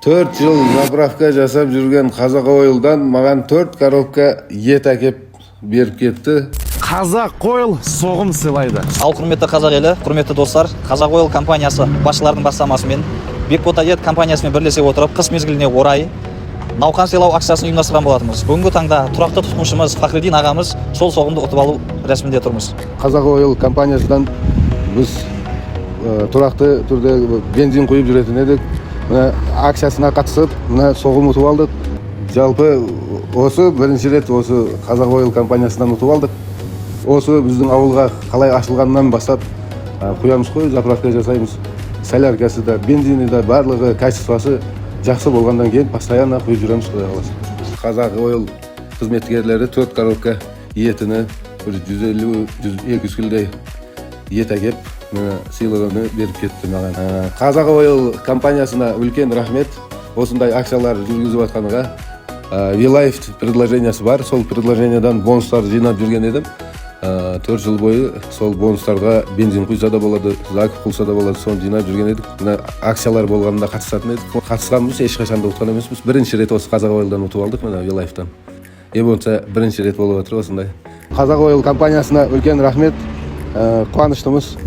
4 жыл заправка жасап жүрген Қазақ Oil'дан маған 4 коробка ет әкеп беріп кетті. Қазақ Oil соғым сыйлайды. Ал құрметті қазақ елі, құрметті достар, Қазақ Oil компаниясы басшылардың бастамасымен Бекбота ет компаниясымен бірлесе отырып, қыс мезгіліне орай науқан сыйлау акциясын ұйымдастырған болатынбыз. Бүгінгі таңда тұрақты тұтынушымыз Фахридин ағамыз сол соғымды ұтып алу рәсімінде тұрмыз. Қазақ Oil компаниясынан біз тұрақты түрде бензин құйып жүретін едік. Акциясына қатысып, соғым ұтып алдық. Жалпы осы бірінші рет осы Қазақ Oil компаниясынан ұтып алдық. Осы біздің ауылға қалай ашылғаннан бастап құямыз қой, заправка жасаймыз. Соляркасы да, бензині да, барлығы качествосы жақсы болғандан кейін постоянно құйып жүреміз құдай қаласа. Қазақ Oil қызметкерлері 4 коробка етіні 150-200 кілдей ет әкеп сыйлығын беріп кетті маған. Қазақ Oil компаниясына үлкен рахмет. Осындай акциялар жүргізіп жатқанға. V-Life предложениясы бар. Сол предложениядан бонустар жинап жүрген едім. 4 жыл бойы сол бонустарға бензин құйса да болады, закуп қылса да болады, соны жинап жүрген едік. Акциялар болғанда қатысатын едік. Қатысқанымыз ешқашан да ұтқан емеспіз. Бірінші рет осы Қазақ Oil'дан ұтып алдық, V-Life'дан. Болса бірінші рет болып жатыр осындай. Қазақ Oil компаниясына үлкен рахмет. Қуаныштымыз.